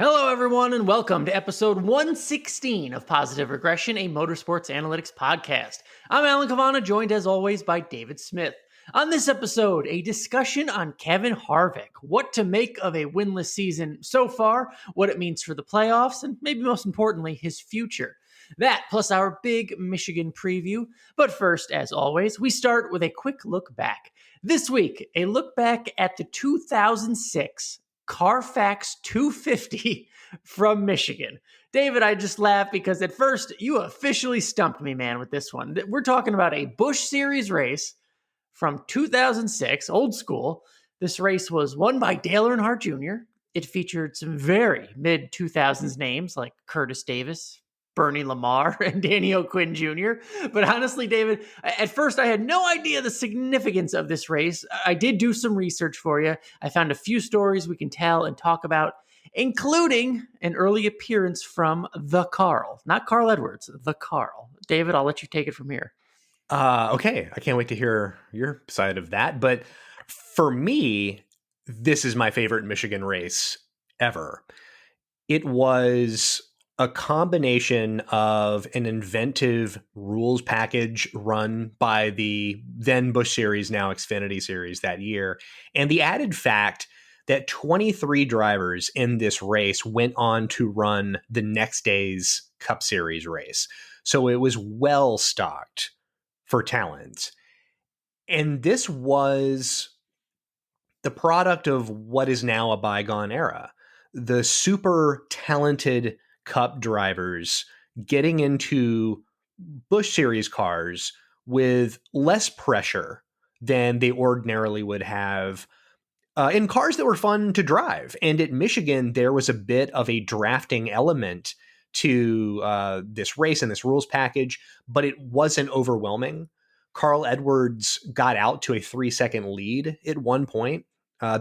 Hello, everyone, and welcome to episode 116 of Positive Regression, a motorsports analytics podcast. I'm Alan Cavanna, joined as always by David Smith. On this episode, a discussion on Kevin Harvick, what to make of a winless season so far, what it means for the playoffs, and maybe most importantly, his future. That plus our big Michigan preview. But first, as always, we start with a quick look back. This week, a look back at the 2006 Carfax 250 from Michigan. David, I just laughed because at first you officially stumped me, man, with this one. We're talking about a Busch Series race from 2006, old school. This race was won by Dale Earnhardt Jr. It featured some very mid-2000s names like Curtis Davis, Bernie Lamar, and Danny O'Quinn Jr. But honestly, David, at first I had no idea the significance of this race. I did do some research for you. I found a few stories we can tell and talk about, including an early appearance from the Carl. Not Carl Edwards, the Carl. David, I'll let you take it from here. Okay, I can't wait to hear your side of that. But for me, this is my favorite Michigan race ever. It was a combination of an inventive rules package run by the then Busch Series, now Xfinity Series that year, and the added fact that 23 drivers in this race went on to run the next day's Cup Series race. So it was well stocked for talent. And this was the product of what is now a bygone era. The super talented Cup drivers getting into Busch Series cars with less pressure than they ordinarily would have in cars that were fun to drive. And at Michigan, there was a bit of a drafting element to this race and this rules package, but it wasn't overwhelming. Carl Edwards got out to a 3-second lead at one point.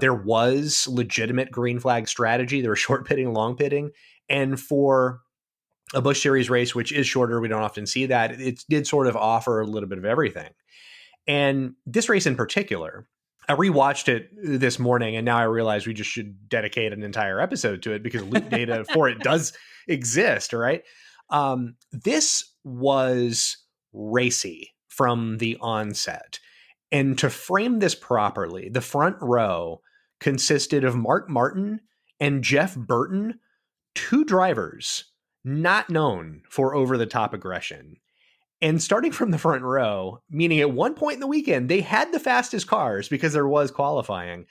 There was legitimate green flag strategy. There was short pitting, long pitting. And for a Busch Series race, which is shorter, we don't often see that, it did sort of offer a little bit of everything. And this race in particular, I rewatched it this morning, and now I realize we just should dedicate an entire episode to it because loop data for it does exist, right? This was racy from the onset. And to frame this properly, the front row consisted of Mark Martin and Jeff Burton, two drivers not known for over-the-top aggression. And starting from the front row, meaning at one point in the weekend, they had the fastest cars because there was qualifying.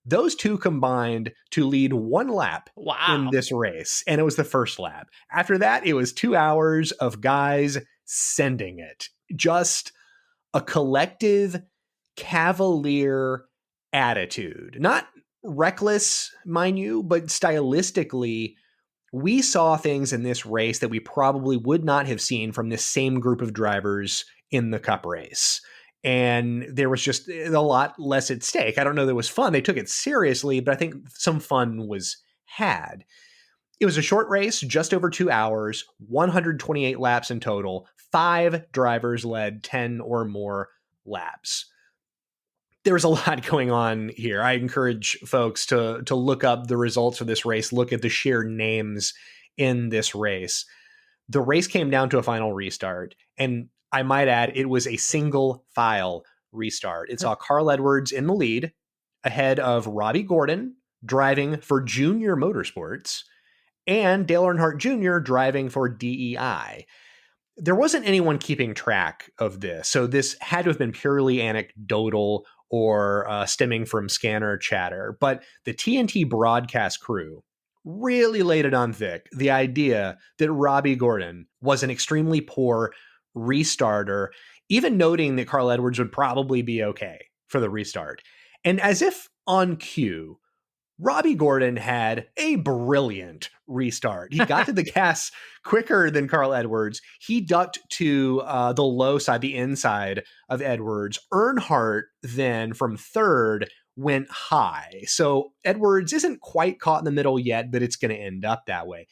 Those two combined to lead one lap in this race, and it was the first lap. After that, it was 2 hours of guys sending it. Just a collective cavalier attitude. Not reckless, mind you, but stylistically, we saw things in this race that we probably would not have seen from this same group of drivers in the Cup race. And there was just a lot less at stake. I don't know that it was fun. They took it seriously, but I think some fun was had. It was a short race, just over 2 hours, 128 laps in total. 5 drivers led 10 or more laps. There was a lot going on here. I encourage folks to look up the results of this race, look at the sheer names in this race. The race came down to a final restart, and I might add, it was a single file restart. It saw Carl Edwards in the lead, ahead of Robbie Gordon, driving for Junior Motorsports, and Dale Earnhardt Jr. driving for DEI. There wasn't anyone keeping track of this, so this had to have been purely anecdotal or stemming from scanner chatter. But the TNT broadcast crew really laid it on thick, the idea that Robbie Gordon was an extremely poor restarter, even noting that Carl Edwards would probably be okay for the restart. And as if on cue, Robbie Gordon had a brilliant restart. He got to the gas quicker than Carl Edwards. He ducked to the low side, the inside of Edwards. Earnhardt then from third went high. So Edwards isn't quite caught in the middle yet, but it's going to end up that way.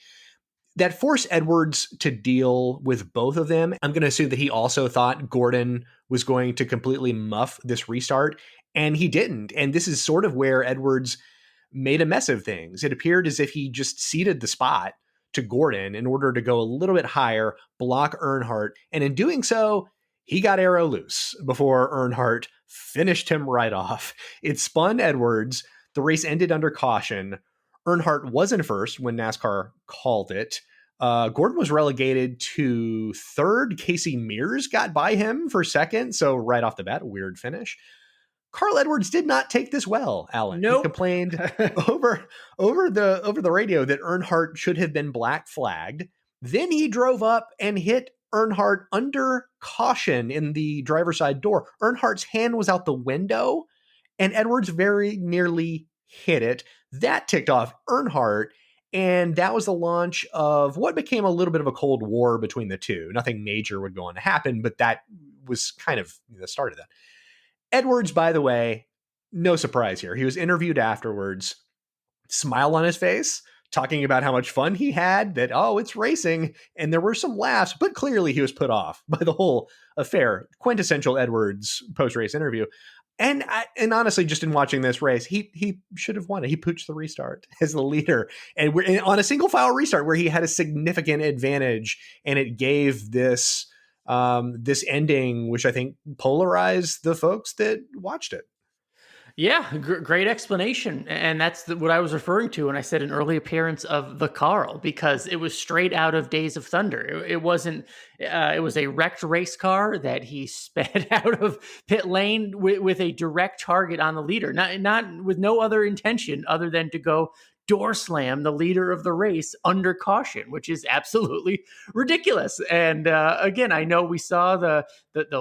That forced Edwards to deal with both of them. I'm going to assume that he also thought Gordon was going to completely muff this restart, and he didn't. And this is sort of where Edwards made a mess of things. It appeared as if he just ceded the spot to Gordon in order to go a little bit higher, block Earnhardt, and in doing so, he got arrow loose before Earnhardt finished him right off. It spun Edwards. The race ended under caution. Earnhardt was in first when NASCAR called it. Gordon was relegated to third. Casey Mears got by him for second. So right off the bat, a weird finish. Carl Edwards did not take this well, Alan. Nope. He complained over the radio that Earnhardt should have been black flagged. Then he drove up and hit Earnhardt under caution in the driver's side door. Earnhardt's hand was out the window, and Edwards very nearly hit it. That ticked off Earnhardt, and that was the launch of what became a little bit of a Cold War between the two. Nothing major would go on to happen, but that was kind of the start of that. Edwards, by the way, no surprise here. He was interviewed afterwards, smile on his face, talking about how much fun he had, that, oh, it's racing, and there were some laughs, but clearly he was put off by the whole affair. Quintessential Edwards post-race interview. And honestly, just in watching this race, he should have won it. He pooched the restart as the leader, and we're on a single file restart where he had a significant advantage, and it gave this ending, which I think polarized the folks that watched it. Yeah, great explanation. And that's what I was referring to when I said an early appearance of the Carl, because it was straight out of Days of Thunder. It wasn't, it was a wrecked race car that he sped out of pit lane with a direct target on the leader, not with no other intention other than to go door slam the leader of the race under caution, which is absolutely ridiculous. And again, I know we saw the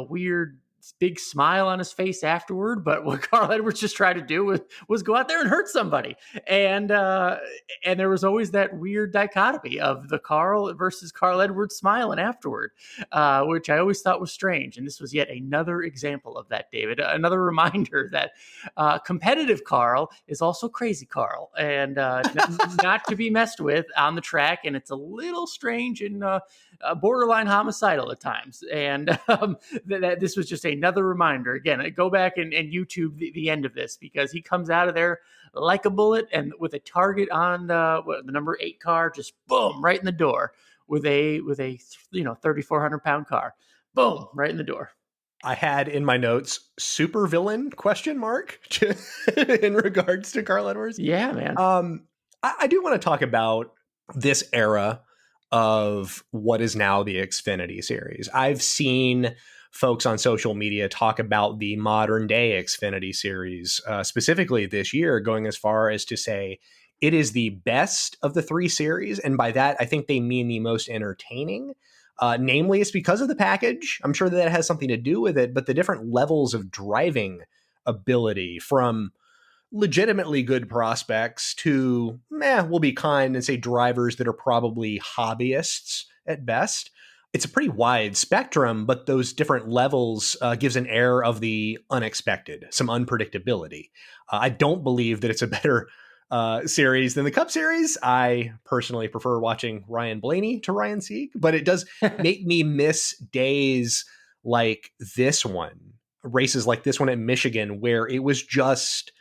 weird big smile on his face afterward, but what Carl Edwards just tried to do was go out there and hurt somebody. And there was always that weird dichotomy of the Carl versus Carl Edwards smiling afterward, which I always thought was strange. And this was yet another example of that, David. Another reminder that competitive Carl is also crazy Carl, and not to be messed with on the track. And it's a little strange and borderline homicidal at times. And that this was just another reminder. Again, go back and YouTube the end of this, because he comes out of there like a bullet and with a target on the number 8 car, just boom, right in the door with a 3,400 pound car, boom, right in the door. I had in my notes super villain ? In regards to Carl Edwards. Yeah, man. I do want to talk about this era of what is now the Xfinity series. I've seen folks on social media talk about the modern day Xfinity series, specifically this year, going as far as to say it is the best of the 3 series. And by that, I think they mean the most entertaining. Namely, it's because of the package. I'm sure that has something to do with it, but the different levels of driving ability, from legitimately good prospects to, we'll be kind and say drivers that are probably hobbyists at best. It's a pretty wide spectrum, but those different levels gives an air of the unexpected, some unpredictability. I don't believe that it's a better series than the Cup Series. I personally prefer watching Ryan Blaney to Ryan Sieg, but it does make me miss days like this one, races like this one at Michigan, where it was just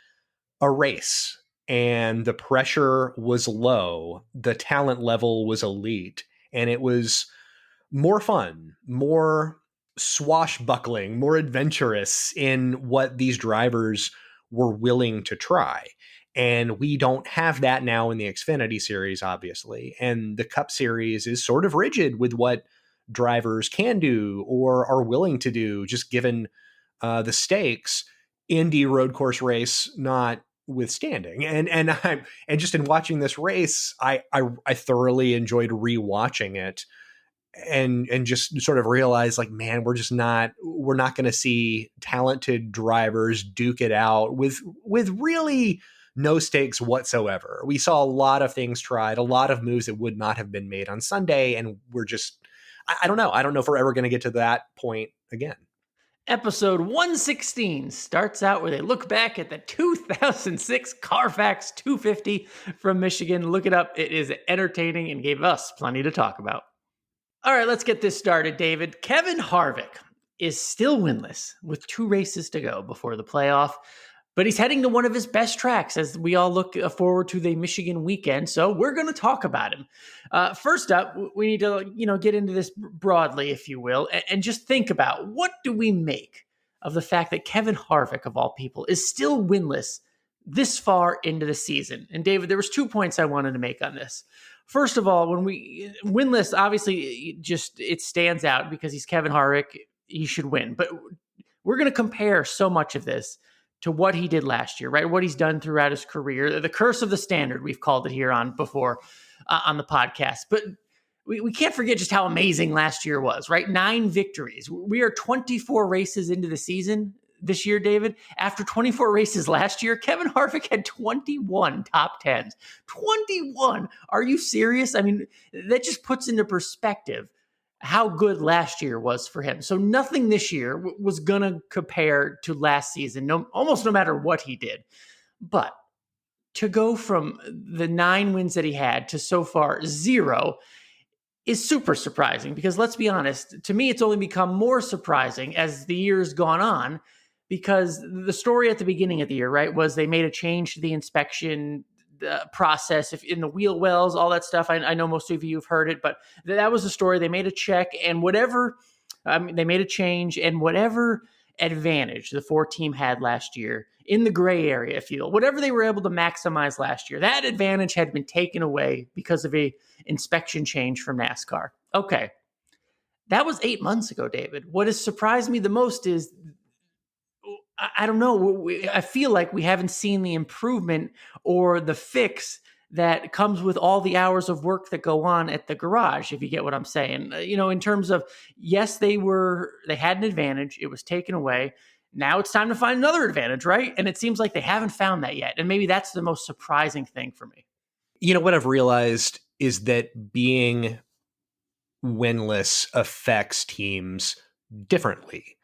a race and the pressure was low, the talent level was elite, and it was more fun, more swashbuckling, more adventurous in what these drivers were willing to try. And we don't have that now in the Xfinity series, obviously. And the Cup Series is sort of rigid with what drivers can do or are willing to do, just given the stakes. Indy road course race notwithstanding. And just in watching this race, I thoroughly enjoyed rewatching it. And just sort of realize, like, man, we're not going to see talented drivers duke it out with really no stakes whatsoever. We saw a lot of things tried, a lot of moves that would not have been made on Sunday. And we're just, I don't know if we're ever going to get to that point again. Episode 116 starts out with a look back at the 2006 Carfax 250 from Michigan. Look it up. It is entertaining and gave us plenty to talk about. All right, let's get this started, David. Kevin Harvick is still winless with 2 races to go before the playoff. but he's heading to one of his best tracks as we all look forward to the Michigan weekend. So we're going to talk about him. First up, we need to, get into this broadly, if you will, and just think about what do we make of the fact that Kevin Harvick, of all people, is still winless this far into the season. And David, there was 2 points I wanted to make on this. First of all, when we winless, obviously it stands out because he's Kevin Harvick. He should win, but we're going to compare so much of this to what he did last year, right? What he's done throughout his career, the curse of the standard, we've called it here on before on the podcast. But we can't forget just how amazing last year was, right? 9 victories. We are 24 races into the season this year, David. After 24 races last year, Kevin Harvick had 21 top 10s. 21. Are you serious? I mean, that just puts into perspective how good last year was for him. So nothing this year was going to compare to last season, almost no matter what he did. But to go from the 9 wins that he had to so far 0 is super surprising, because let's be honest, to me, it's only become more surprising as the year's gone on, because the story at the beginning of the year, right, was they made a change to the inspection process in the wheel wells, all that stuff. I know most of you have heard it, but that was the story. They made a check, and they made a change, and whatever advantage the 4 team had last year in the gray area, if you will, whatever they were able to maximize last year, that advantage had been taken away because of a inspection change from NASCAR. Okay. That was 8 months ago, David. What has surprised me the most is, I don't know, I feel like we haven't seen the improvement or the fix that comes with all the hours of work that go on at the garage, if you get what I'm saying. In terms of, yes, they had an advantage. It was taken away. Now it's time to find another advantage, right? And it seems like they haven't found that yet. And maybe that's the most surprising thing for me. What I've realized is that being winless affects teams differently.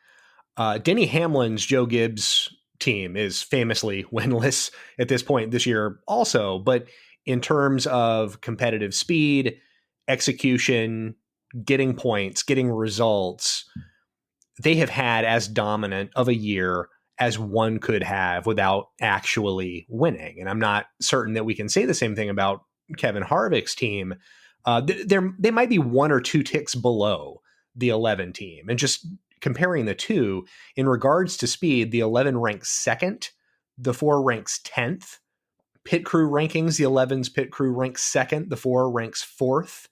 Denny Hamlin's Joe Gibbs team is famously winless at this point this year also, but in terms of competitive speed, execution, getting points, getting results, they have had as dominant of a year as one could have without actually winning. And I'm not certain that we can say the same thing about Kevin Harvick's team. They might be 1 or 2 ticks below the 11 team. And just comparing the two, in regards to speed, the 11 ranks 2nd, the 4 ranks 10th. Pit crew rankings, the 11's pit crew ranks 2nd, the 4 ranks 4th.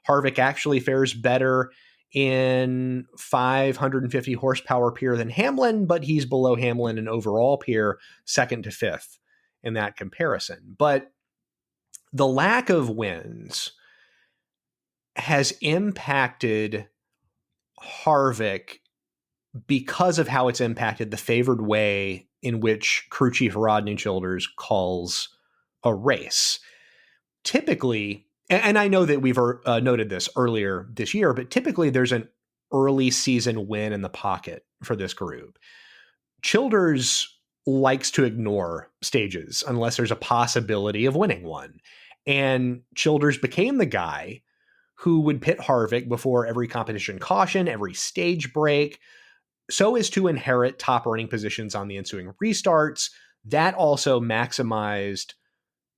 Harvick actually fares better in 550 horsepower peer than Hamlin, but he's below Hamlin in overall peer, 2nd to 5th in that comparison. But the lack of wins has impacted Harvick because of how it's impacted the favored way in which crew chief Rodney Childers calls a race. Typically, and I know that we've noted this earlier this year, but typically there's an early season win in the pocket for this group. Childers likes to ignore stages unless there's a possibility of winning one. And Childers became the guy who would pit Harvick before every competition caution, every stage break, so as to inherit top earning positions on the ensuing restarts. That also maximized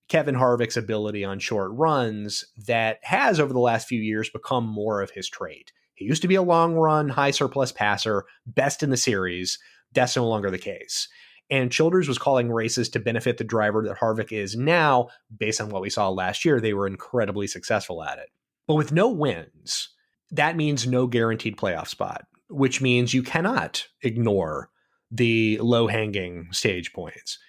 Kevin Harvick's ability on short runs that has over the last few years become more of his trait. He used to be a long run, high surplus passer, best in the series. That's no longer the case. And Childers was calling races to benefit the driver that Harvick is now. Based on what we saw last year, they were incredibly successful at it. But with no wins, that means no guaranteed playoff spot, which means you cannot ignore the low-hanging stage points.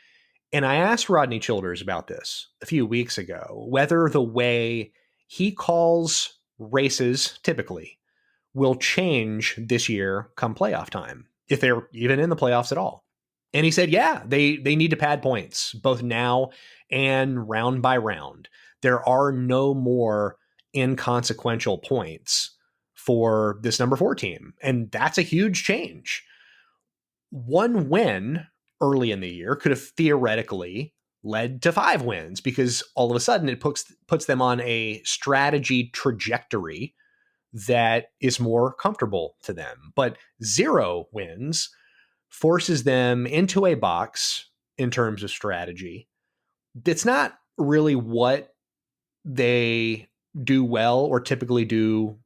And I asked Rodney Childers about this a few weeks ago, whether the way he calls races typically will change this year come playoff time, if they're even in the playoffs at all. And he said, yeah, they need to pad points, both now and round by round. There are no more inconsequential points for this number 4 team. And that's a huge change. One win early in the year could have theoretically led to 5 wins, because all of a sudden it puts them on a strategy trajectory that is more comfortable to them. But 0 wins forces them into a box in terms of strategy. That's not really what they do well or typically do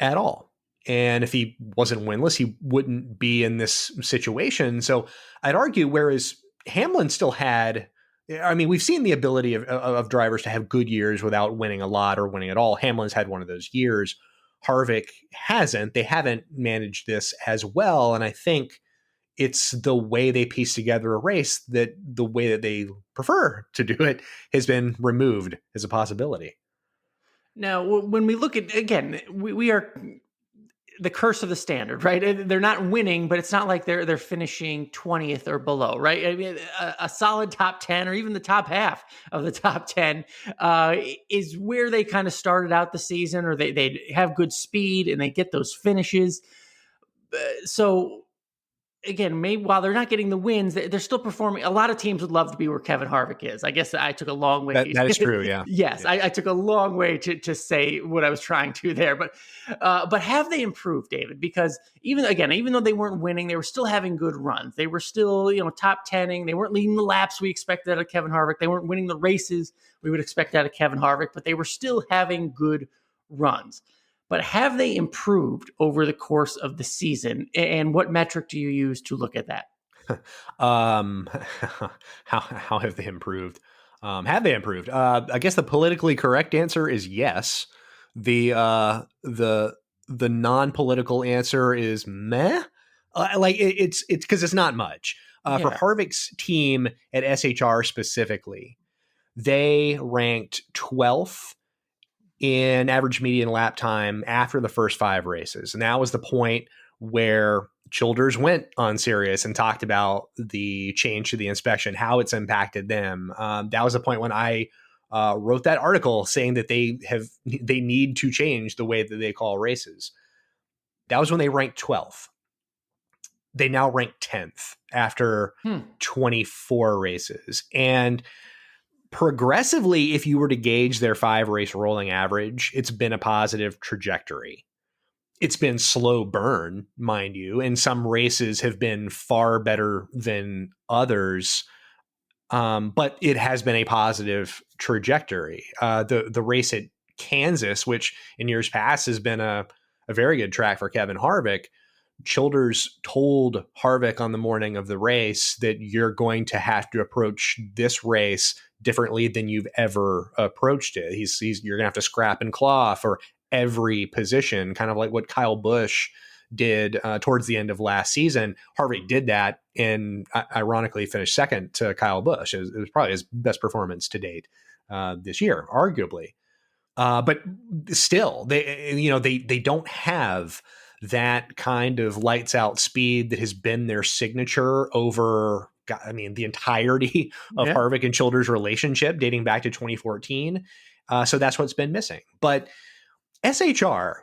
at all. And if he wasn't winless, he wouldn't be in this situation. So I'd argue, whereas Hamlin still had, I mean, we've seen the ability of drivers to have good years without winning a lot or winning at all. Hamlin's had one of those years. Harvick hasn't. They haven't managed this as well. And I think it's the way they piece together a race that the way that they prefer to do it has been removed as a possibility. Now, when we look at, again, we are the curse of the standard, right? They're not winning, but it's not like they're finishing 20th or below, right? I mean, a solid top 10 or even the top half of the top 10 is where they kind of started out the season, or they have good speed and they get those finishes. So again, maybe while they're not getting the wins, they're still performing. A lot of teams would love to be where Kevin Harvick is. I guess I took a long way. That is true. Yeah. Yes, yeah. I took a long way to say what I was trying to there. But have they improved, David? Because even though they weren't winning, they were still having good runs. They were still, top 10ing. They weren't leading the laps we expected out of Kevin Harvick. They weren't winning the races we would expect out of Kevin Harvick, but they were still having good runs. But have they improved over the course of the season? And what metric do you use to look at that? How have they improved? Have they improved? I guess the politically correct answer is yes. The non-political answer is meh. It's because it's not much. For Harvick's team at SHR specifically, they ranked 12th in average median lap time after the first 5 races. And that was the point where Childers went on Sirius and talked about the change to the inspection, how it's impacted them. That was the point when I wrote that article saying that they need to change the way that they call races. That was when they ranked 12th. They now rank 10th after 24 races. And progressively, if you were to gauge their 5-race rolling average, it's been a positive trajectory. It's been slow burn, mind you, and some races have been far better than others, but it has been a positive trajectory. The race at Kansas, which in years past has been a very good track for Kevin Harvick, Childers told Harvick on the morning of the race that you're going to have to approach this race differently than you've ever approached it. You're going to have to scrap and claw for every position, kind of like what Kyle Busch did towards the end of last season. Harvick did that and ironically finished second to Kyle Busch. It was probably his best performance to date this year, arguably. But still, they don't have that kind of lights out speed that has been their signature over, the entirety of Harvick and Childers' relationship dating back to 2014. So that's what's been missing. But SHR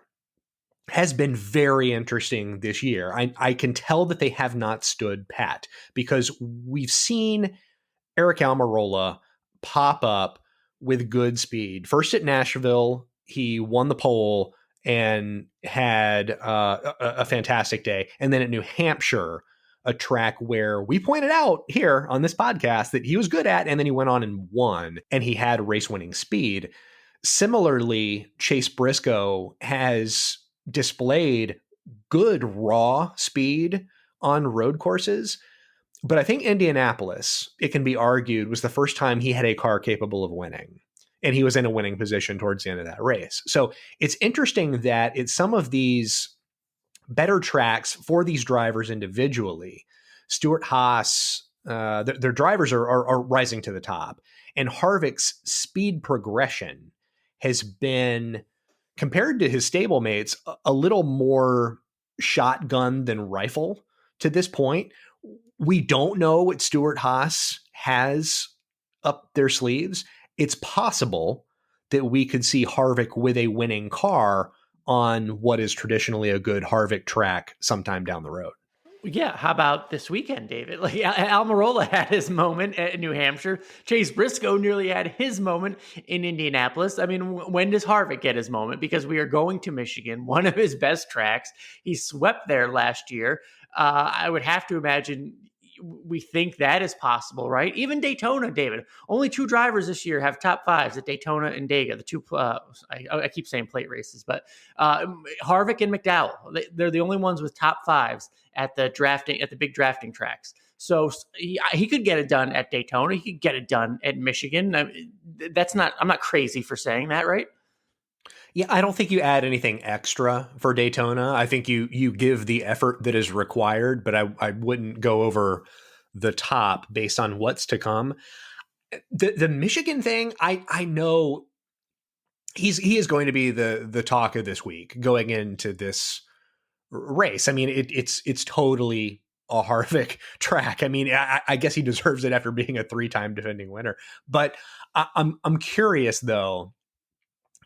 has been very interesting this year. I can tell that they have not stood pat because we've seen Eric Almirola pop up with good speed. First at Nashville, he won the pole and had a fantastic day. And then at New Hampshire, a track where we pointed out here on this podcast that he was good at, and then he went on and won, and he had race-winning speed. Similarly, Chase Briscoe has displayed good raw speed on road courses, but I think Indianapolis, it can be argued, was the first time he had a car capable of winning. And he was in a winning position towards the end of that race. So it's interesting that it's some of these better tracks for these drivers individually. Stewart Haas, their drivers are rising to the top. And Harvick's speed progression has been, compared to his stablemates, a little more shotgun than rifle to this point. We don't know what Stewart Haas has up their sleeves. It's possible that we could see Harvick with a winning car on what is traditionally a good Harvick track sometime down the road. Yeah, how about this weekend, David? Like Almirola had his moment at New Hampshire. Chase Briscoe nearly had his moment in Indianapolis. I mean, when does Harvick get his moment? Because we are going to Michigan, one of his best tracks. He swept there last year. I would have to imagine we think that is possible, right? Even Daytona, David. Only 2 drivers this year have top 5s at Daytona and Dega. The two, I keep saying plate races, but Harvick and McDowell. They're the only ones with top 5s at the big drafting tracks. So he could get it done at Daytona. He could get it done at Michigan. I'm not crazy for saying that, right? Yeah, I don't think you add anything extra for Daytona. I think you give the effort that is required, but I wouldn't go over the top based on what's to come. The Michigan thing, I know he is going to be the talk of this week going into this race. I mean, it's totally a Harvick track. I mean, I guess he deserves it after being a 3-time defending winner. But I'm curious though,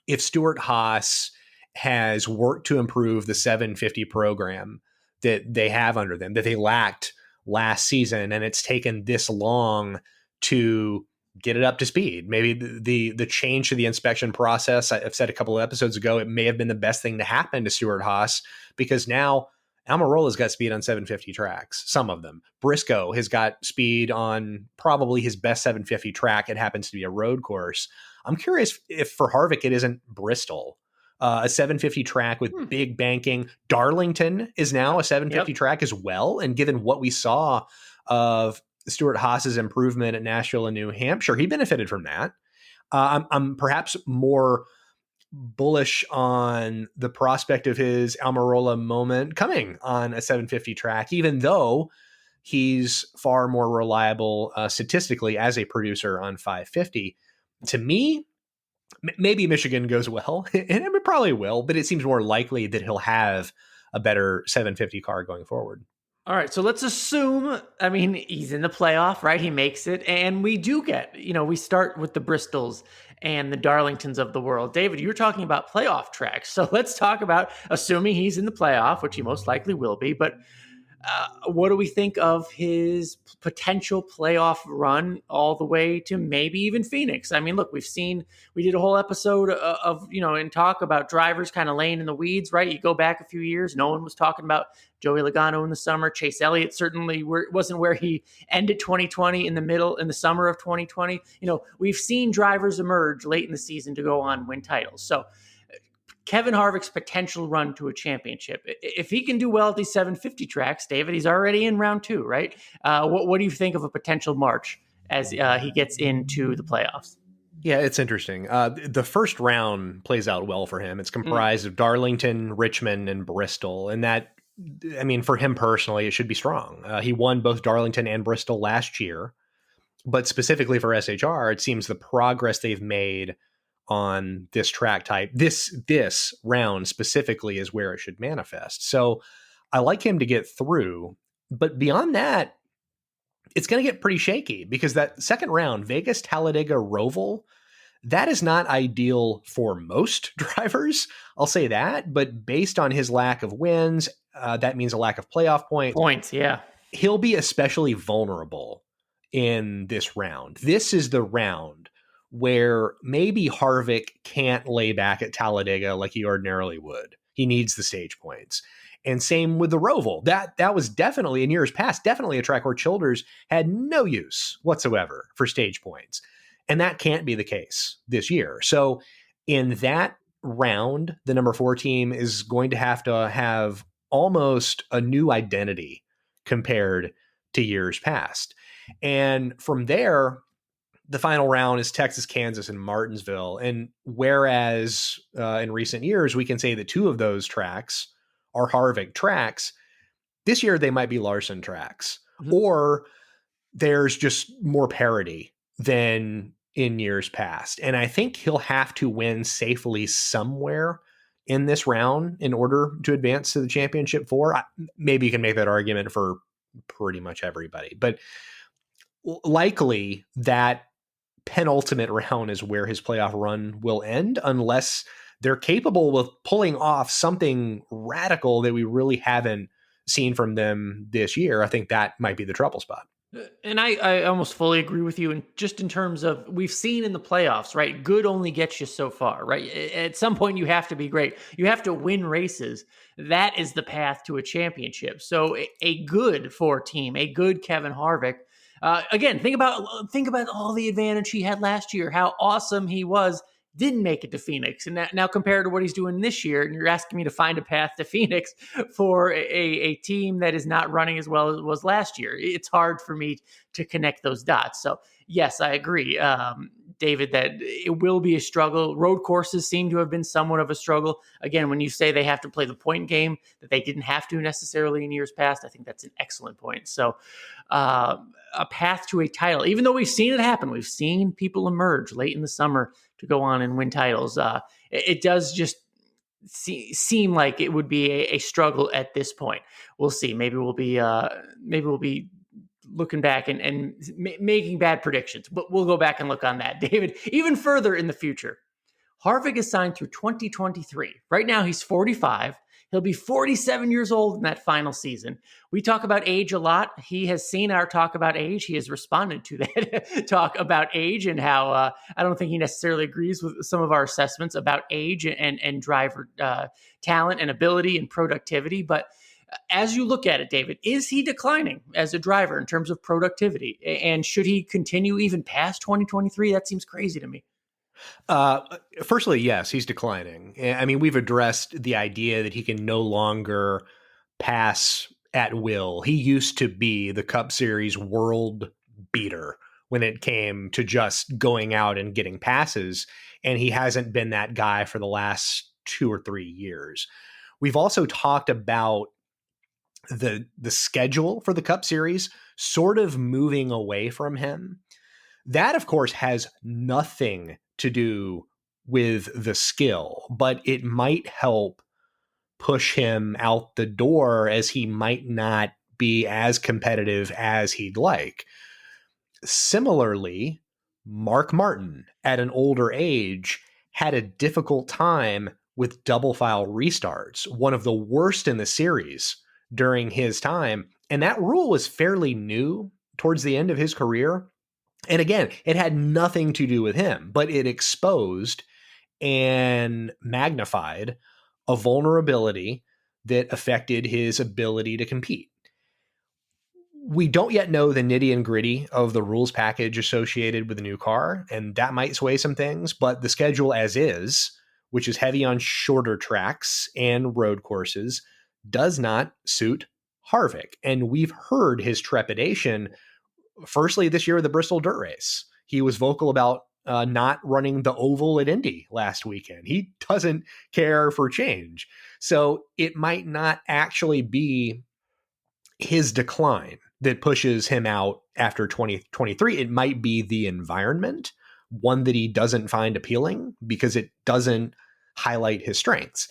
if Stuart Haas has worked to improve the 750 program that they have under them, that they lacked last season, and it's taken this long to get it up to speed. Maybe the change to the inspection process, I've said a couple of episodes ago, it may have been the best thing to happen to Stuart Haas, because now Almirola's got speed on 750 tracks, some of them. Briscoe has got speed on probably his best 750 track. It happens to be a road course. I'm curious if for Harvick it isn't Bristol, a 750 track with big banking. Darlington is now a 750 track as well. And given what we saw of Stuart Haas's improvement at Nashville and New Hampshire, he benefited from that. I'm perhaps more bullish on the prospect of his Almirola moment coming on a 750 track, even though he's far more reliable statistically as a producer on 550. To me, maybe Michigan goes well, and it probably will, but it seems more likely that he'll have a better 750 car going forward. All right, so let's assume, I mean, he's in the playoff, right? He makes it, and we do get, we start with the Bristols and the Darlingtons of the world. David, you were talking about playoff tracks, so let's talk about assuming he's in the playoff, which he most likely will be, but what do we think of his potential playoff run all the way to maybe even Phoenix? I mean, look, we did a whole episode of and talk about drivers kind of laying in the weeds, right? You go back a few years, no one was talking about Joey Logano in the summer. Chase Elliott certainly wasn't where he ended 2020 in the summer of 2020. We've seen drivers emerge late in the season to go on win titles. So Kevin Harvick's potential run to a championship, if he can do well at these 750 tracks, David, he's already in round 2, right? What do you think of a potential March as he gets into the playoffs? Yeah, it's interesting. The first round plays out well for him. It's comprised of Darlington, Richmond, and Bristol. And that, I mean, for him personally, it should be strong. He won both Darlington and Bristol last year. But specifically for SHR, it seems the progress they've made on this track type, this round specifically, is where it should manifest. So I like him to get through, but beyond that, it's going to get pretty shaky, because that second round, Vegas, Talladega, Roval, that is not ideal for most drivers. I'll say that, but based on his lack of wins, that means a lack of playoff points. Yeah. He'll be especially vulnerable in this round. This is the round where maybe Harvick can't lay back at Talladega like he ordinarily would. He needs the stage points. And same with the Roval. That was definitely, in years past, definitely a track where Childers had no use whatsoever for stage points. And that can't be the case this year. So in that round, the number 4 team is going to have almost a new identity compared to years past. And from there, the final round is Texas, Kansas, and Martinsville. And whereas in recent years, we can say that 2 of those tracks are Harvick tracks, this year they might be Larson tracks, or there's just more parity than in years past. And I think he'll have to win safely somewhere in this round in order to advance to the championship 4. Maybe you can make that argument for pretty much everybody, but likely that penultimate round is where his playoff run will end, unless they're capable of pulling off something radical that we really haven't seen from them this year. I think that might be the trouble spot. And I almost fully agree with you. And just in terms of, we've seen in the playoffs, right? Good only gets you so far, right? At some point, you have to be great. You have to win races. That is the path to a championship. So a good Ford team, a good Kevin Harvick. Again, think about all the advantage he had last year, how awesome he was. Didn't make it to Phoenix, and now compared to what he's doing this year, and you're asking me to find a path to Phoenix for a team that is not running as well as it was last year. It's hard for me to connect those dots. So yes, I agree, David, that it will be a struggle. Road courses seem to have been somewhat of a struggle. Again, when you say they have to play the point game that they didn't have to necessarily in years past, I think that's an excellent point. So a path to a title, even though we've seen it happen, we've seen people emerge late in the summer to go on and win titles. It does just seem like it would be a struggle at this point. We'll see. Maybe we'll be looking back and making bad predictions, but we'll go back and look on that, David. Even further in the future, Harvick is signed through 2023. Right now, he's 45. He'll be 47 years old in that final season. We talk about age a lot. He has seen our talk about age. He has responded to that talk about age and how I don't think he necessarily agrees with some of our assessments about age and driver talent and ability and productivity. But as you look at it, David, is he declining as a driver in terms of productivity? And should he continue even past 2023? That seems crazy to me. Firstly, yes, he's declining. I mean, we've addressed the idea that he can no longer pass at will. He used to be the Cup Series world beater when it came to just going out and getting passes, and he hasn't been that guy for the last 2 or 3 years. We've also talked about the schedule for the Cup Series sort of moving away from him. That, of course, has nothing to do with the skill, but it might help push him out the door, as he might not be as competitive as he'd like. Similarly, Mark Martin at an older age had a difficult time with double file restarts, one of the worst in the series during his time. And that rule was fairly new towards the end of his career. And again, it had nothing to do with him, but it exposed and magnified a vulnerability that affected his ability to compete. We don't yet know the nitty and gritty of the rules package associated with the new car, and that might sway some things, but the schedule as is, which is heavy on shorter tracks and road courses, does not suit Harvick. And we've heard his trepidation, firstly this year, the Bristol Dirt Race. He was vocal about not running the oval at Indy last weekend. He doesn't care for change. So it might not actually be his decline that pushes him out after 2023. It might be the environment, one that he doesn't find appealing because it doesn't highlight his strengths.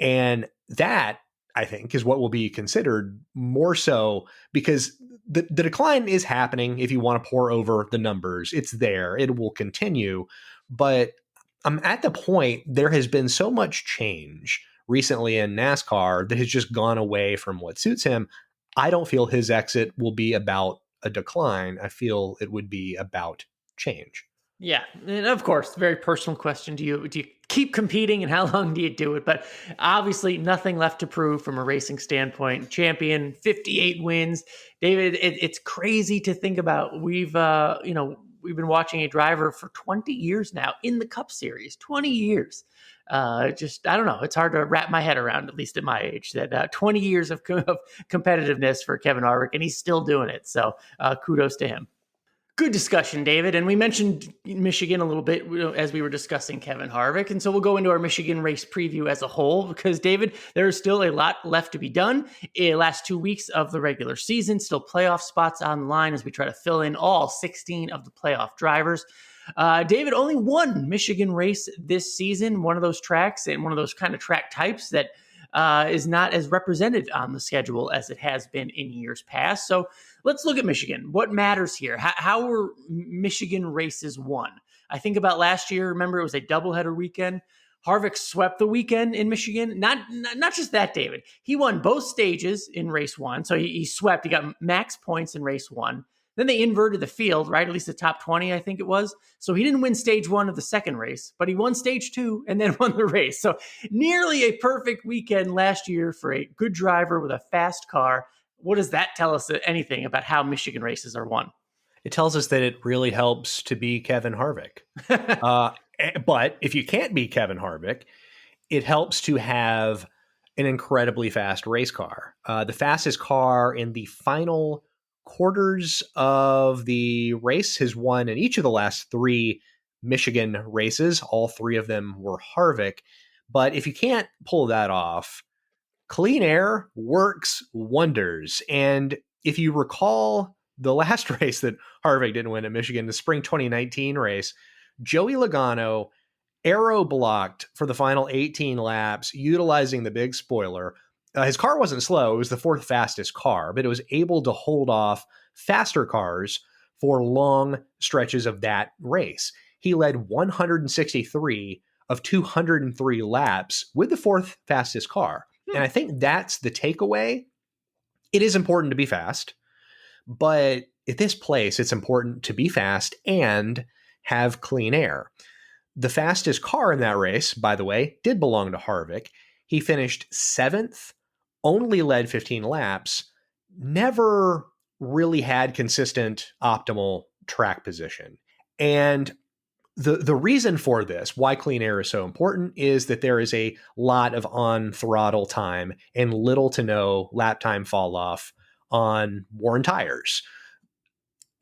And that, I think, is what will be considered more so, because the decline is happening. If you want to pour over the numbers, it's there. It will continue. But I'm at the point, there has been so much change recently in NASCAR that has just gone away from what suits him. I don't feel his exit will be about a decline. I feel it would be about change. Yeah, and of course, very personal question. Do you keep competing, and how long do you do it? But obviously, nothing left to prove from a racing standpoint. Champion, 58 wins, David. It's crazy to think about. We've been watching a driver for 20 years now in the Cup Series. 20 years. Just, I don't know. It's hard to wrap my head around, at least at my age, that 20 years of competitiveness for Kevin Harvick, and he's still doing it. So kudos to him. Good discussion, David. And we mentioned Michigan a little bit as we were discussing Kevin Harvick. And so we'll go into our Michigan race preview as a whole, because, David, there is still a lot left to be done. Last 2 weeks of the regular season, still playoff spots on the line as we try to fill in all 16 of the playoff drivers. David, only one Michigan race this season, one of those tracks and one of those kind of track types that is not as represented on the schedule as it has been in years past. So let's look at Michigan. What matters here? How were Michigan races won? I think about last year. Remember, it was a doubleheader weekend. Harvick swept the weekend in Michigan. Not just that, David. He won both stages in race one. So he swept. He got max points in race one. Then they inverted the field, right? At least the top 20, I think it was. So he didn't win stage one of the second race, but he won stage two and then won the race. So nearly a perfect weekend last year for a good driver with a fast car. What does that tell us anything about how Michigan races are won? It tells us that it really helps to be Kevin Harvick. But if you can't be Kevin Harvick, it helps to have an incredibly fast race car. The fastest car in the final quarters of the race has won in each of the last three Michigan races. All three of them were Harvick. But if you can't pull that off, clean air works wonders. And if you recall the last race that Harvick didn't win at Michigan, the spring 2019 race, Joey Logano aero blocked for the final 18 laps utilizing the big spoiler. His car wasn't slow. It was the fourth fastest car, but it was able to hold off faster cars for long stretches of that race. He led 163 of 203 laps with the fourth fastest car. And I think that's the takeaway. It is important to be fast, but at this place, it's important to be fast and have clean air. The fastest car in that race, by the way, did belong to Harvick. He finished seventh, only led 15 laps, never really had consistent optimal track position. And the reason for this, why clean air is so important, is that there is a lot of on throttle time and little to no lap time fall off on worn tires.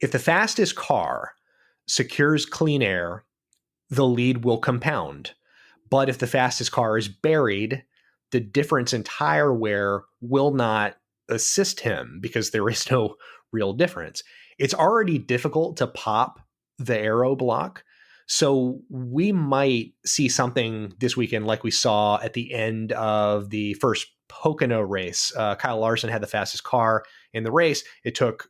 If the fastest car secures clean air, the lead will compound. But if the fastest car is buried, the difference in tire wear will not assist him because there is no real difference. It's already difficult to pop the aero block. So we might see something this weekend like we saw at the end of the first Pocono race. Kyle Larson had the fastest car in the race. It took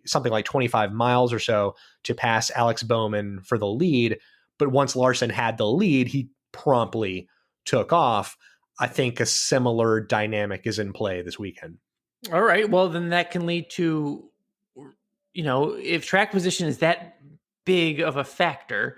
something like 25 miles or so to pass Alex Bowman for the lead. But once Larson had the lead, he promptly took off. I think a similar dynamic is in play this weekend. All right. Well, then that can lead to, if track position is that big of a factor,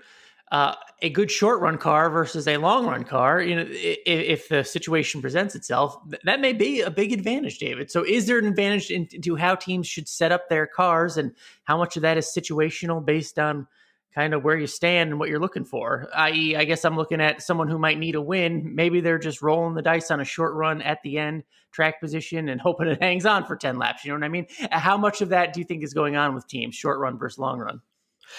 a good short run car versus a long run car, if the situation presents itself, that may be a big advantage, David. So is there an advantage into how teams should set up their cars, and how much of that is situational based on kind of where you stand and what you're looking for? I.e., I guess I'm looking at someone who might need a win. Maybe they're just rolling the dice on a short run at the end, track position, and hoping it hangs on for 10 laps. You know what I mean? How much of that do you think is going on with teams, short run versus long run?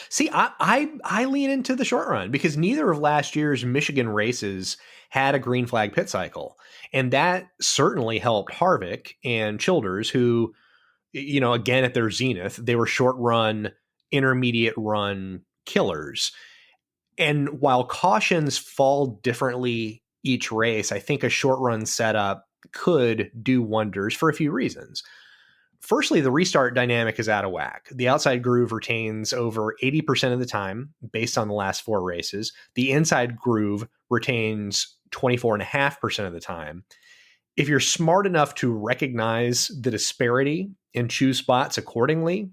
See, I lean into the short run because neither of last year's Michigan races had a green flag pit cycle. And that certainly helped Harvick and Childers, who, again, at their zenith, they were short run, intermediate run killers. And while cautions fall differently each race, I think a short run setup could do wonders for a few reasons. Firstly, the restart dynamic is out of whack. The outside groove retains over 80% of the time based on the last four races. The inside groove retains 24.5% of the time. If you're smart enough to recognize the disparity and choose spots accordingly,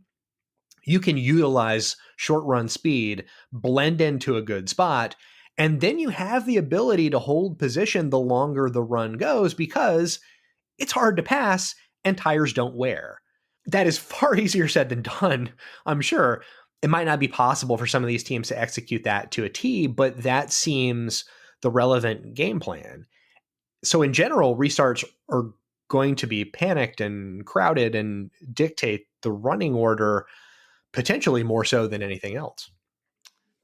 you can utilize short run speed, blend into a good spot, and then you have the ability to hold position the longer the run goes because it's hard to pass and tires don't wear. That is far easier said than done, I'm sure. It might not be possible for some of these teams to execute that to a T, but that seems the relevant game plan. So in general, restarts are going to be panicked and crowded and dictate the running order, potentially more so than anything else.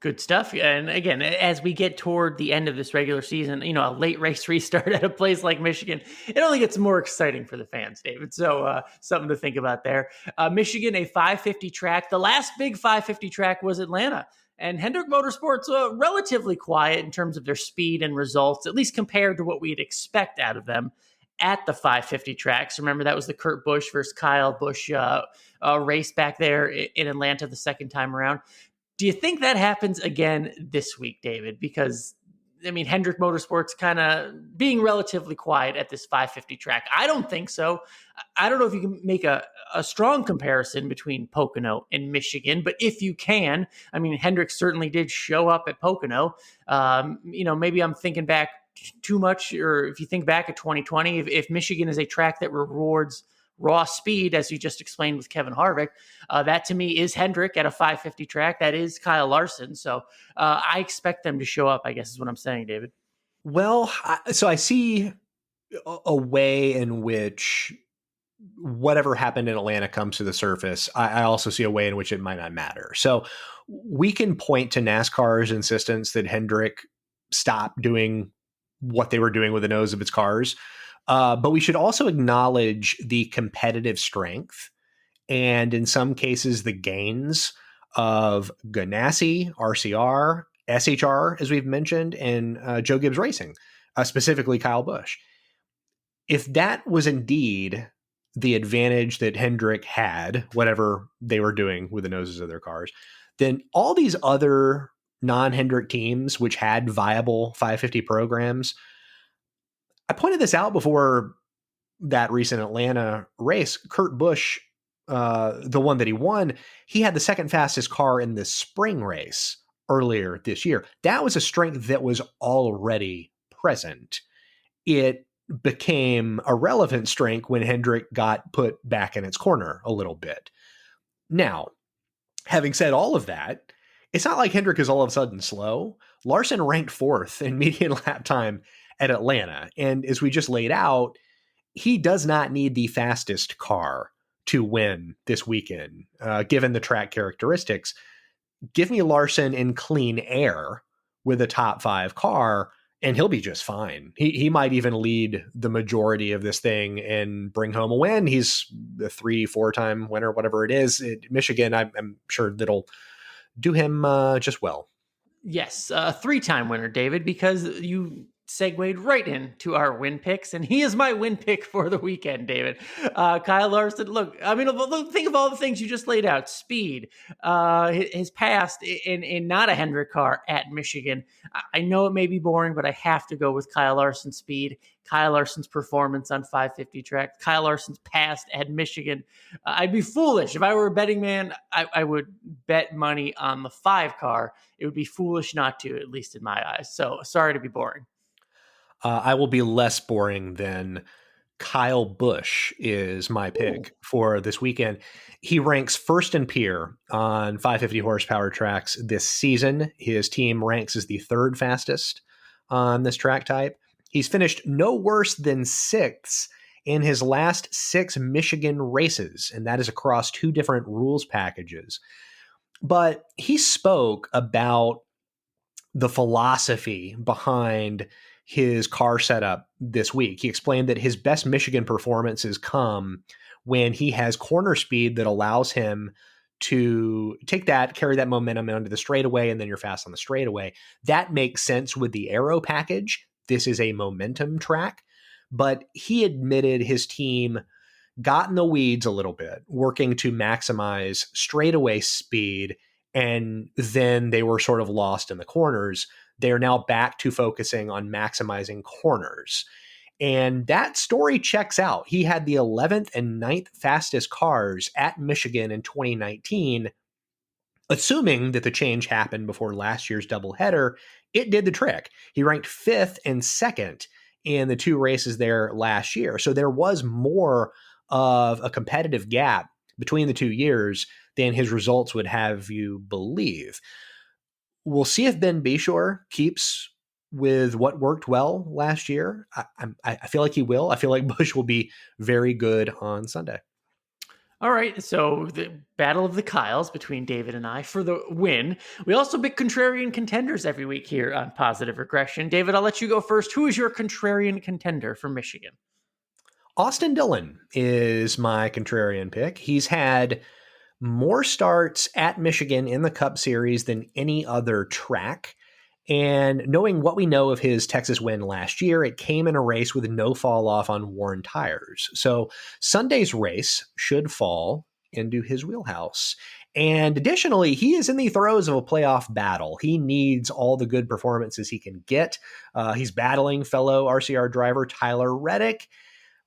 Good stuff. And again, as we get toward the end of this regular season, a late race restart at a place like Michigan, it only gets more exciting for the fans, David. So something to think about there. Michigan, a 550 track. The last big 550 track was Atlanta. And Hendrick Motorsports relatively quiet in terms of their speed and results, at least compared to what we'd expect out of them at the 550 tracks. Remember, that was the Kurt Busch versus Kyle Busch race back there in Atlanta the second time around. Do you think that happens again this week, David? Because, Hendrick Motorsports kind of being relatively quiet at this 550 track. I don't think so. I don't know if you can make a a strong comparison between Pocono and Michigan. But if you can, I mean, Hendrick certainly did show up at Pocono. Maybe I'm thinking back too much, or if you think back at 2020, if Michigan is a track that rewards raw speed, as you just explained with Kevin Harvick, that to me is Hendrick at a 550 track. That is Kyle Larson. So I expect them to show up, I guess is what I'm saying, David. Well, so I see a way in which whatever happened in Atlanta comes to the surface. I also see a way in which it might not matter. So we can point to NASCAR's insistence that Hendrick stop doing what they were doing with the nose of its cars. But we should also acknowledge the competitive strength and in some cases the gains of Ganassi, RCR, SHR, as we've mentioned, and Joe Gibbs Racing, specifically Kyle Busch. If that was indeed the advantage that Hendrick had, whatever they were doing with the noses of their cars, then all these other non-Hendrick teams, which had viable 550 programs, I pointed this out before that recent Atlanta race. Kurt Busch, the one that he won, he had the second fastest car in the spring race earlier this year. That was a strength that was already present. It became a relevant strength when Hendrick got put back in its corner a little bit. Now, having said all of that, it's not like Hendrick is all of a sudden slow. Larson ranked fourth in median lap time at Atlanta. And as we just laid out, he does not need the fastest car to win this weekend, given the track characteristics. Give me Larson in clean air with a top 5 car, and he'll be just fine. He might even lead the majority of this thing and bring home a win. He's the 3-4 time winner, whatever it is. Michigan, I'm sure that'll do him just well. Yes, a 3-time winner, David, because you segued right into our win picks, and he is my win pick for the weekend, David. Kyle Larson, look, think of all the things you just laid out. Speed, his past in not a Hendrick car at Michigan. I know it may be boring, but I have to go with Kyle Larson's speed, Kyle Larson's performance on 550 track, Kyle Larson's past at Michigan. I'd be foolish. If I were a betting man, I would bet money on the 5 car. It would be foolish not to, at least in my eyes. So sorry to be boring. I will be less boring than Kyle Busch is my pick for this weekend. He ranks first in Pier on 550 horsepower tracks this season. His team ranks as the 3rd fastest on this track type. He's finished no worse than 6th in his last 6 Michigan races, and that is across 2 different rules packages. But he spoke about the philosophy behind his car setup this week. He explained that his best Michigan performances come when he has corner speed that allows him to carry that momentum onto the straightaway, and then you're fast on the straightaway. That makes sense with the aero package. This is a momentum track, but he admitted his team got in the weeds a little bit, working to maximize straightaway speed, and then they were sort of lost in the corners. They are now back to focusing on maximizing corners. And that story checks out. He had the 11th and 9th fastest cars at Michigan in 2019. Assuming that the change happened before last year's doubleheader, it did the trick. He ranked 5th and 2nd in the 2 races there last year. So there was more of a competitive gap between the 2 years than his results would have you believe. We'll see if Ben Beshore keeps with what worked well last year. I feel like he will. I feel like Busch will be very good on Sunday. All right, so the battle of the Kyles between David and I for the win. We also pick contrarian contenders every week here on Positive Regression. David, I'll let you go first. Who is your contrarian contender for Michigan? Austin Dillon is my contrarian pick. He's had more starts at Michigan in the Cup Series than any other track. And knowing what we know of his Texas win last year, it came in a race with no fall off on worn tires. So Sunday's race should fall into his wheelhouse. And additionally, he is in the throes of a playoff battle. He needs all the good performances he can get. He's battling fellow RCR driver Tyler Reddick.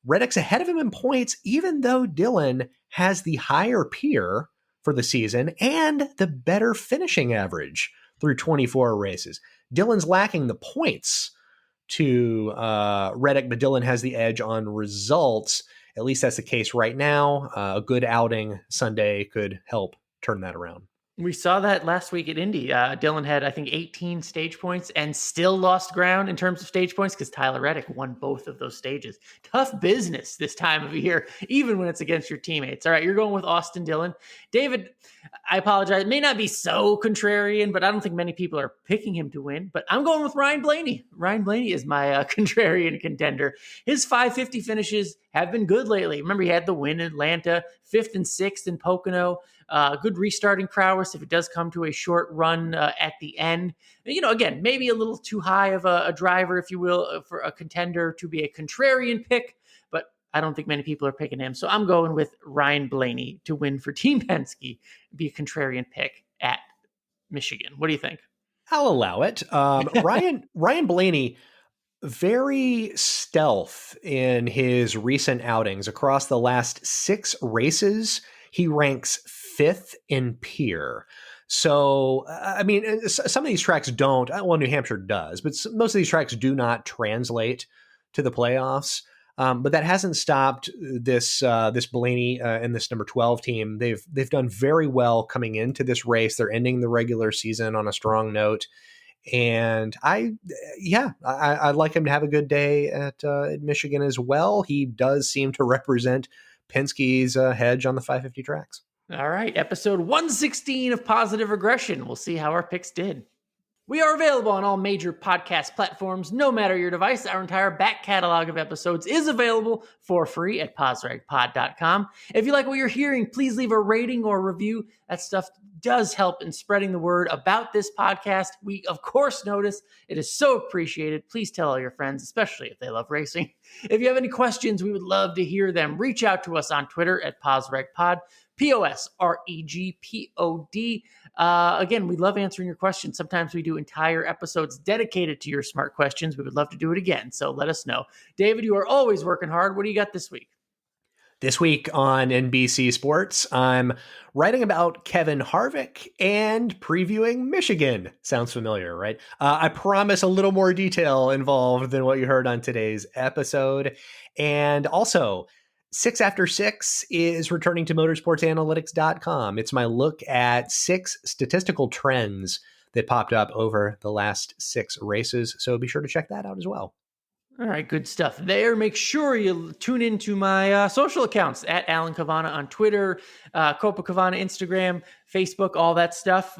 Reddick's ahead of him in points, even though Dillon has the higher peer for the season and the better finishing average through 24 races. Dillon's lacking the points to Reddick, but Dillon has the edge on results. At least that's the case right now. A good outing Sunday could help turn that around. We saw that last week at Indy. Dillon had, I think, 18 stage points and still lost ground in terms of stage points because Tyler Reddick won both of those stages. Tough business this time of year, even when it's against your teammates. All right, you're going with Austin Dillon. David, I apologize. It may not be so contrarian, but I don't think many people are picking him to win. But I'm going with Ryan Blaney. Ryan Blaney is my contrarian contender. His 550 finishes have been good lately. Remember, he had the win in Atlanta, 5th and 6th in Pocono. Good restarting prowess if it does come to a short run at the end. Again, maybe a little too high of a driver, if you will, for a contender to be a contrarian pick, but I don't think many people are picking him. So I'm going with Ryan Blaney to win for Team Penske, be a contrarian pick at Michigan. What do you think? I'll allow it. Ryan Blaney, very stealth in his recent outings. Across the last 6 races, he ranks 5th in peer. So, some of these tracks don't. Well, New Hampshire does, but most of these tracks do not translate to the playoffs. But that hasn't stopped this Blaney and this number 12 team. They've done very well coming into this race. They're ending the regular season on a strong note. And I'd like him to have a good day at Michigan as well. He does seem to represent Penske's hedge on the 550 tracks. All right, episode 116 of Positive Regression. We'll see how our picks did. We are available on all major podcast platforms, no matter your device. Our entire back catalog of episodes is available for free at posregpod.com. If you like what you're hearing, please leave a rating or review. That stuff does help in spreading the word about this podcast. We, of course, notice it is so appreciated. Please tell all your friends, especially if they love racing. If you have any questions, we would love to hear them. Reach out to us on Twitter at posregpod, POSREGPOD. Again, we love answering your questions. Sometimes we do entire episodes dedicated to your smart questions. We would love to do it again, so let us know. David, you are always working hard. What do you got this week? This week on NBC Sports, I'm writing about Kevin Harvick and previewing Michigan. Sounds familiar, right? I promise a little more detail involved than what you heard on today's episode. And also, 6 After 6 is returning to motorsportsanalytics.com. It's my look at 6 statistical trends that popped up over the last 6 races. So be sure to check that out as well. All right, good stuff there. Make sure you tune into my social accounts at Alan Cavanna on Twitter, Copa Cavanna Instagram, Facebook, all that stuff.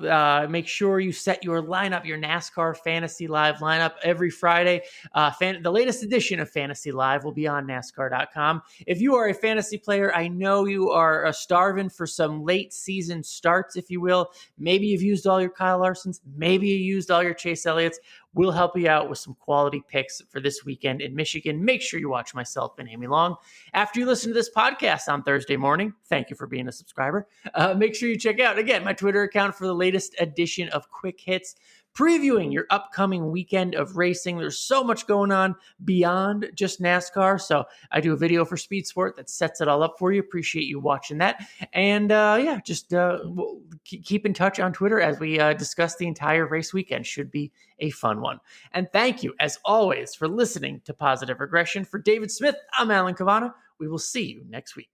Make sure you set your lineup, your NASCAR Fantasy Live lineup every Friday. The latest edition of Fantasy Live will be on NASCAR.com. If you are a fantasy player, I know you are starving for some late season starts, if you will. Maybe you've used all your Kyle Larsons. Maybe you used all your Chase Elliott's. We'll help you out with some quality picks for this weekend in Michigan. Make sure you watch myself and Amy Long. After you listen to this podcast on Thursday morning, thank you for being a subscriber. Make sure you check out, again, my Twitter account for the latest edition of Quick Hits, previewing your upcoming weekend of racing. There's so much going on beyond just NASCAR. So I do a video for Speed Sport that sets it all up for you. Appreciate you watching that. And we'll keep in touch on Twitter as we discuss the entire race weekend. Should be a fun one. And thank you, as always, for listening to Positive Regression. For David Smith, I'm Alan Cavanna. We will see you next week.